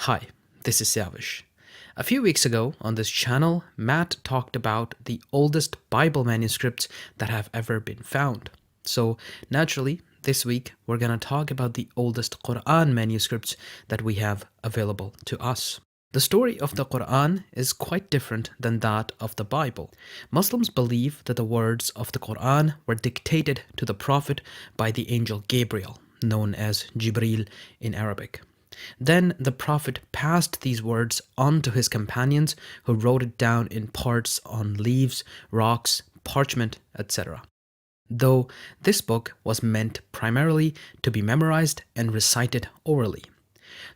Hi, this is Savish. A few weeks ago on this channel, Matt talked about the oldest Bible manuscripts that have ever been found. So naturally, this week we're going to talk about the oldest Qur'an manuscripts that we have available to us. The story of the Qur'an is quite different than that of the Bible. Muslims believe that the words of the Qur'an were dictated to the Prophet by the angel Gabriel, known as Jibril in Arabic. Then the Prophet passed these words on to his companions, who wrote it down in parts on leaves, rocks, parchment, etc. Though this book was meant primarily to be memorized and recited orally.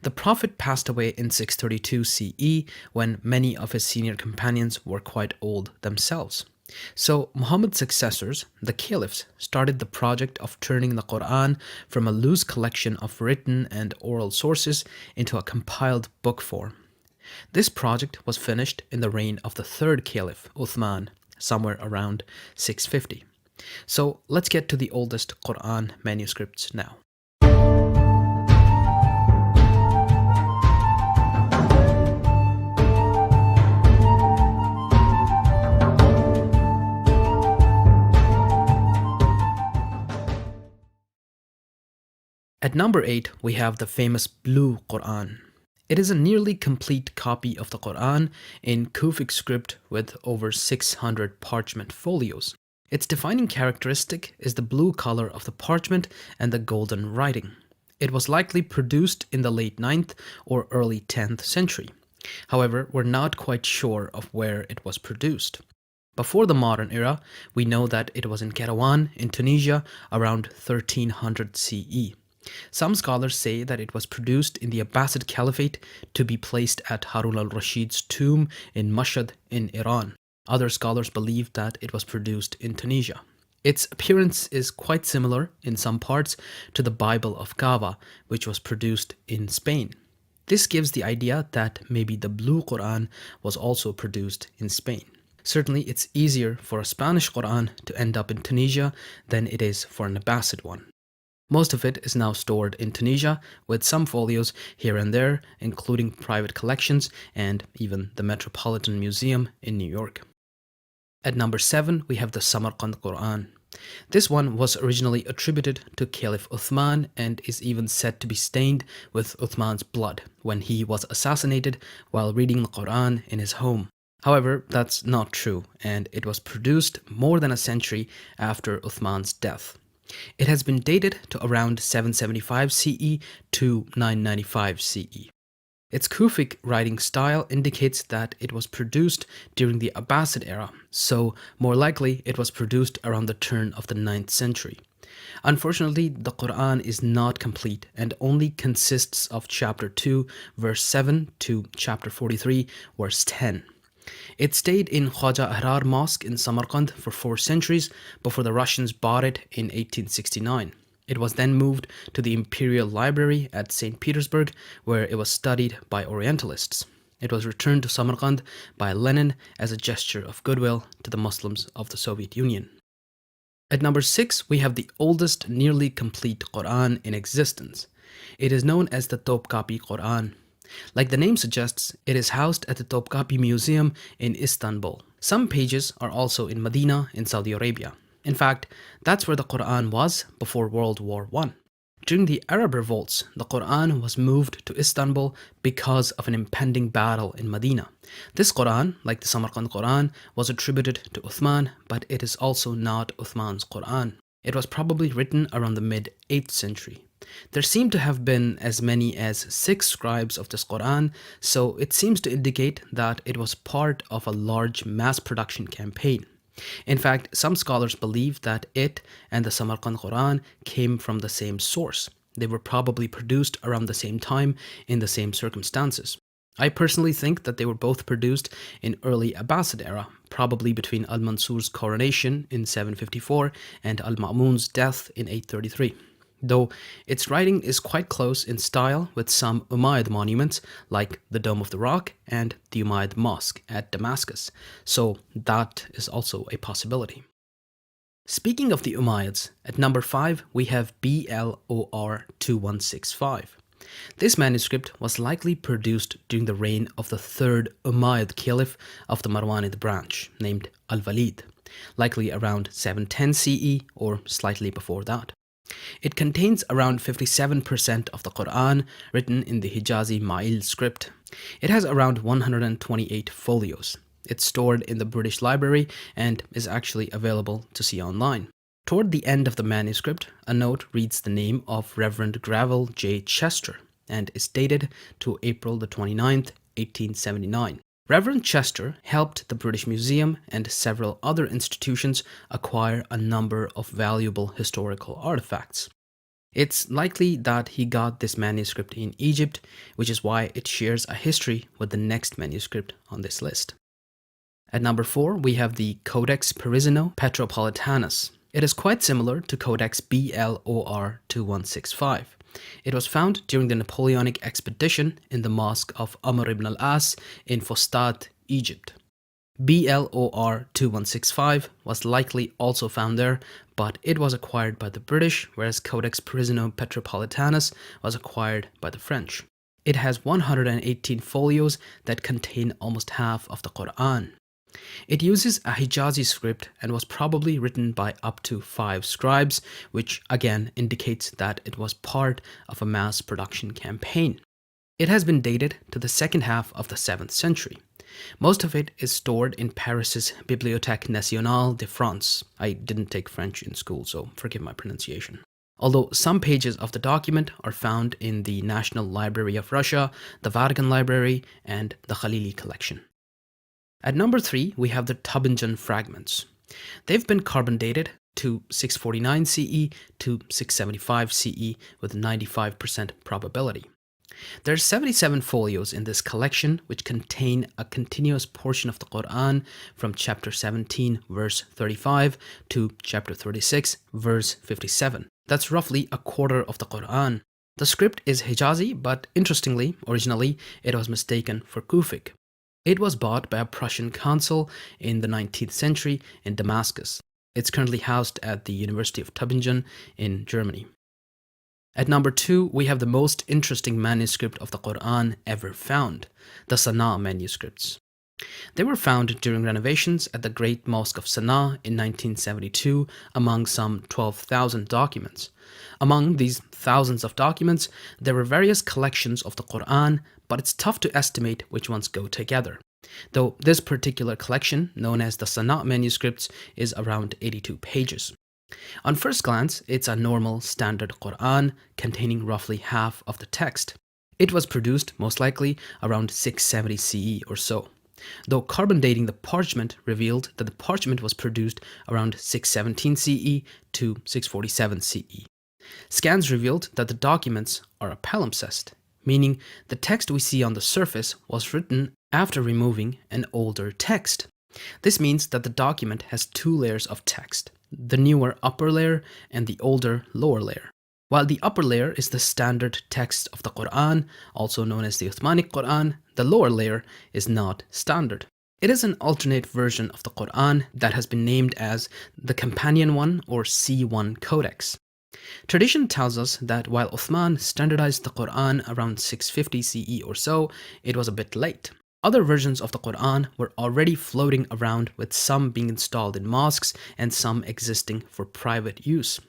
The Prophet passed away in 632 CE when many of his senior companions were quite old themselves. So Muhammad's successors, the caliphs, started the project of turning the Qur'an from a loose collection of written and oral sources into a compiled book form. This project was finished in the reign of the third caliph, Uthman, somewhere around 650. So let's get to the oldest Qur'an manuscripts now. At number 8, we have the famous Blue Qur'an. It is a nearly complete copy of the Qur'an in Kufic script with over 600 parchment folios. Its defining characteristic is the blue color of the parchment and the golden writing. It was likely produced in the late 9th or early 10th century. However, we're not quite sure of where it was produced. Before the modern era, we know that it was in Kairouan in Tunisia around 1300 CE. Some scholars say that it was produced in the Abbasid Caliphate to be placed at Harun al-Rashid's tomb in Mashhad in Iran. Other scholars believe that it was produced in Tunisia. Its appearance is quite similar in some parts to the Bible of Kaaba, which was produced in Spain. This gives the idea that maybe the Blue Qur'an was also produced in Spain. Certainly, it's easier for a Spanish Qur'an to end up in Tunisia than it is for an Abbasid one. Most of it is now stored in Tunisia, with some folios here and there, including private collections and even the Metropolitan Museum in New York. At number 7, we have the Samarkand Qur'an. This one was originally attributed to Caliph Uthman and is even said to be stained with Uthman's blood when he was assassinated while reading the Qur'an in his home. However, that's not true, and it was produced more than a century after Uthman's death. It has been dated to around 775 CE to 995 CE. Its Kufic writing style indicates that it was produced during the Abbasid era, so more likely it was produced around the turn of the 9th century. Unfortunately, the Qur'an is not complete and only consists of chapter 2, verse 7 to chapter 43, verse 10. It stayed in Khwaja Ahrar Mosque in Samarkand for 4 centuries before the Russians bought it in 1869. It was then moved to the Imperial Library at St. Petersburg, where it was studied by Orientalists. It was returned to Samarkand by Lenin as a gesture of goodwill to the Muslims of the Soviet Union. At number 6, we have the oldest nearly complete Qur'an in existence. It is known as the Topkapi Qur'an. Like the name suggests, it is housed at the Topkapi Museum in Istanbul. Some pages are also in Medina in Saudi Arabia. In fact, that's where the Qur'an was before World War I. During the Arab revolts, the Qur'an was moved to Istanbul because of an impending battle in Medina. This Qur'an, like the Samarkand Qur'an, was attributed to Uthman, but it is also not Uthman's Qur'an. It was probably written around the mid-8th century. There seem to have been as many as 6 scribes of this Qur'an, so it seems to indicate that it was part of a large mass production campaign. In fact, some scholars believe that it and the Samarkand Qur'an came from the same source. They were probably produced around the same time in the same circumstances. I personally think that they were both produced in early Abbasid era, probably between Al-Mansur's coronation in 754 and Al-Ma'mun's death in 833. Though its writing is quite close in style with some Umayyad monuments like the Dome of the Rock and the Umayyad Mosque at Damascus, so that is also a possibility. Speaking of the Umayyads, at number 5 we have BLOR 2165. This manuscript was likely produced during the reign of the third Umayyad Caliph of the Marwanid branch, named Al-Walid, likely around 710 CE or slightly before that. It contains around 57% of the Qur'an written in the Hijazi Ma'il script. It has around 128 folios. It's stored in the British Library and is actually available to see online. Toward the end of the manuscript, a note reads the name of Reverend Gravel J. Chester and is dated to April the 29th, 1879. Reverend Chester helped the British Museum and several other institutions acquire a number of valuable historical artifacts. It's likely that he got this manuscript in Egypt, which is why it shares a history with the next manuscript on this list. At number 4, we have the Codex Parisino Petropolitanus. It is quite similar to Codex BLOR 2165. It was found during the Napoleonic expedition in the mosque of Amr ibn al-As in Fustat, Egypt. BLOR 2165 was likely also found there, but it was acquired by the British, whereas Codex Parisino Petropolitanus was acquired by the French. It has 118 folios that contain almost half of the Qur'an. It uses a Hijazi script and was probably written by up to 5 scribes, which again indicates that it was part of a mass production campaign. It has been dated to the second half of the 7th century. Most of it is stored in Paris's Bibliothèque Nationale de France. I didn't take French in school, so forgive my pronunciation. Although some pages of the document are found in the National Library of Russia, the Vatican Library, and the Khalili collection. At number 3, we have the Tübingen fragments. They've been carbon dated to 649 CE to 675 CE with 95% probability. There are 77 folios in this collection which contain a continuous portion of the Qur'an from chapter 17 verse 35 to chapter 36 verse 57. That's roughly a quarter of the Qur'an. The script is Hijazi, but interestingly, originally it was mistaken for Kufic. It was bought by a Prussian consul in the 19th century in Damascus. It's currently housed at the University of Tübingen in Germany. At number 2, we have the most interesting manuscript of the Qur'an ever found, the Sana'a manuscripts. They were found during renovations at the Great Mosque of Sana'a in 1972 among some 12,000 documents. Among these thousands of documents, there were various collections of the Qur'an, but it's tough to estimate which ones go together. Though this particular collection, known as the Sana'a manuscripts, is around 82 pages. On first glance, it's a normal standard Qur'an containing roughly half of the text. It was produced most likely around 670 CE or so, though carbon dating the parchment revealed that the parchment was produced around 617 CE to 647 CE. Scans revealed that the documents are a palimpsest, meaning the text we see on the surface was written after removing an older text. This means that the document has 2 layers of text, the newer upper layer and the older lower layer. While the upper layer is the standard text of the Qur'an, also known as the Uthmanic Qur'an, the lower layer is not standard. It is an alternate version of the Qur'an that has been named as the Companion One or C1 Codex. Tradition tells us that while Uthman standardized the Qur'an around 650 CE or so, it was a bit late. Other versions of the Qur'an were already floating around, with some being installed in mosques and some existing for private use.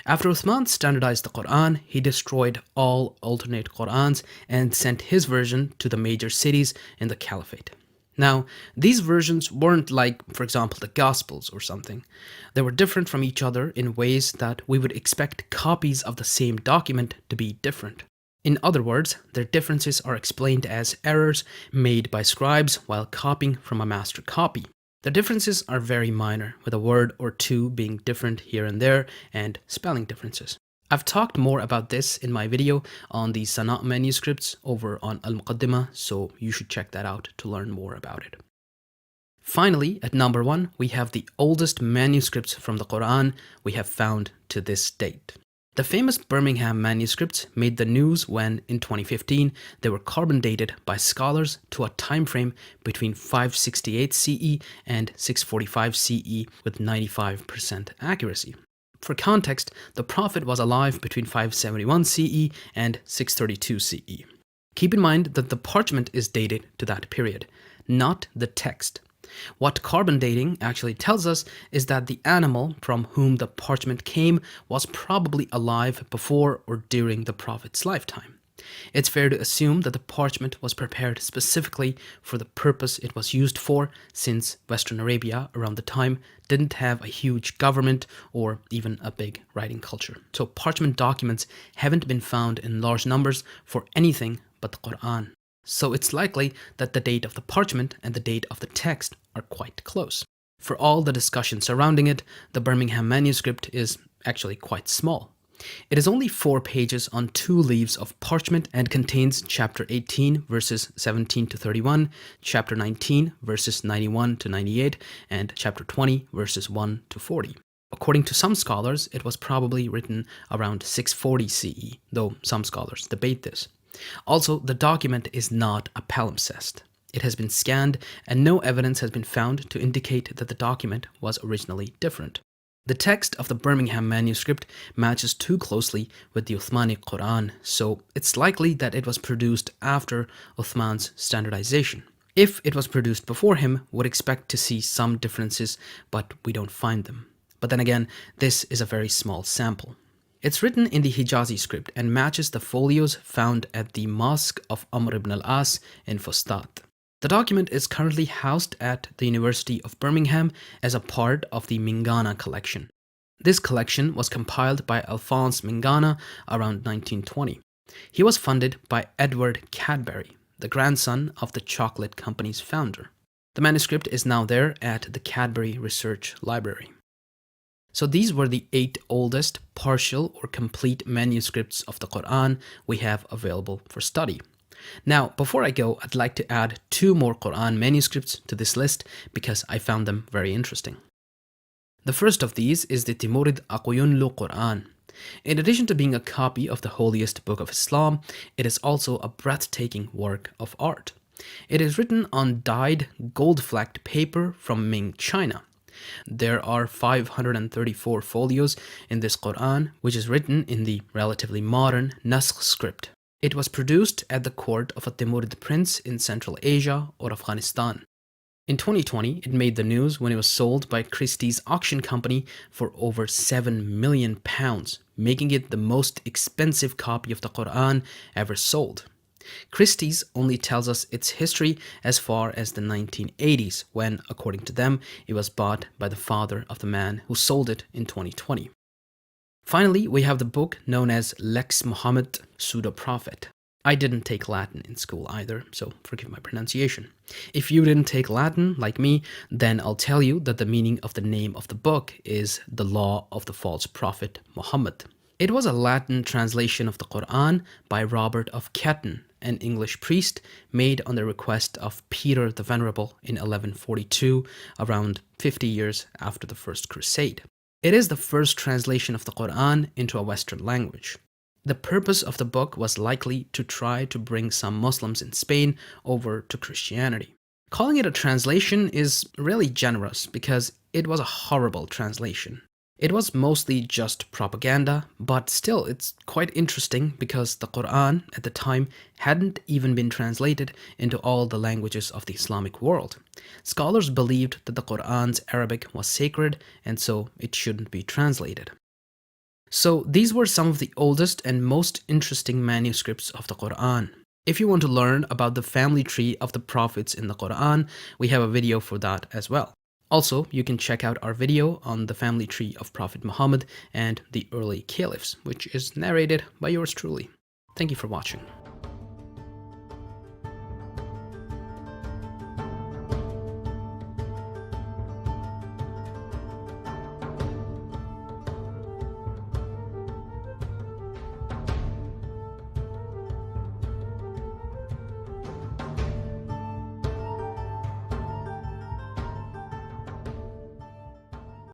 After Uthman standardized the Qur'an, he destroyed all alternate Qur'ans and sent his version to the major cities in the Caliphate. Now, these versions weren't like, for example, the Gospels or something. They were different from each other in ways that we would expect copies of the same document to be different. In other words, their differences are explained as errors made by scribes while copying from a master copy. The differences are very minor, with a word or two being different here and there, and spelling differences. I've talked more about this in my video on the Sana'a manuscripts over on Al-Muqaddimah, so you should check that out to learn more about it. Finally, at number 1, we have the oldest manuscripts from the Qur'an we have found to this date. The famous Birmingham manuscripts made the news when, in 2015, they were carbon dated by scholars to a time frame between 568 CE and 645 CE with 95% accuracy. For context, the Prophet was alive between 571 CE and 632 CE. Keep in mind that the parchment is dated to that period, not the text. What carbon dating actually tells us is that the animal from whom the parchment came was probably alive before or during the Prophet's lifetime. It's fair to assume that the parchment was prepared specifically for the purpose it was used for, since Western Arabia around the time didn't have a huge government or even a big writing culture. So parchment documents haven't been found in large numbers for anything but the Qur'an. So it's likely that the date of the parchment and the date of the text are quite close. For all the discussion surrounding it, the Birmingham manuscript is actually quite small. It is only 4 pages on 2 leaves of parchment and contains chapter 18 verses 17 to 31, chapter 19 verses 91 to 98, and chapter 20 verses 1 to 40. According to some scholars, it was probably written around 640 CE, though some scholars debate this. Also, the document is not a palimpsest. It has been scanned and no evidence has been found to indicate that the document was originally different. The text of the Birmingham manuscript matches too closely with the Uthmani Qur'an, so it's likely that it was produced after Uthman's standardization. If it was produced before him, would expect to see some differences, but we don't find them. But then again, this is a very small sample. It's written in the Hijazi script and matches the folios found at the Mosque of Amr ibn al-As in Fustat. The document is currently housed at the University of Birmingham as a part of the Mingana collection. This collection was compiled by Alphonse Mingana around 1920. He was funded by Edward Cadbury, the grandson of the chocolate company's founder. The manuscript is now there at the Cadbury Research Library. So these were the 8 oldest partial or complete manuscripts of the Qur'an we have available for study. Now, before I go, I'd like to add 2 more Qur'an manuscripts to this list because I found them very interesting. The first of these is the Timurid Aqyunlu Qur'an. In addition to being a copy of the holiest book of Islam, it is also a breathtaking work of art. It is written on dyed gold-flecked paper from Ming, China. There are 534 folios in this Qur'an, which is written in the relatively modern Naskah script. It was produced at the court of a Timurid prince in Central Asia or Afghanistan. In 2020, it made the news when it was sold by Christie's auction company for over £7 million, making it the most expensive copy of the Qur'an ever sold. Christie's only tells us its history as far as the 1980s, when, according to them, it was bought by the father of the man who sold it in 2020. Finally, we have the book known as Lex Muhammad, Pseudo-Prophet. I didn't take Latin in school either, so forgive my pronunciation. If you didn't take Latin, like me, then I'll tell you that the meaning of the name of the book is the law of the false prophet Muhammad. It was a Latin translation of the Qur'an by Robert of Ketton, an English priest, made on the request of Peter the Venerable in 1142, around 50 years after the First Crusade. It is the first translation of the Qur'an into a Western language. The purpose of the book was likely to try to bring some Muslims in Spain over to Christianity. Calling it a translation is really generous because it was a horrible translation. It was mostly just propaganda, but still it's quite interesting because the Qur'an at the time hadn't even been translated into all the languages of the Islamic world. Scholars believed that the Qur'an's Arabic was sacred and so it shouldn't be translated. So these were some of the oldest and most interesting manuscripts of the Qur'an. If you want to learn about the family tree of the prophets in the Qur'an, we have a video for that as well. Also, you can check out our video on the family tree of Prophet Muhammad and the early caliphs, which is narrated by yours truly. Thank you for watching.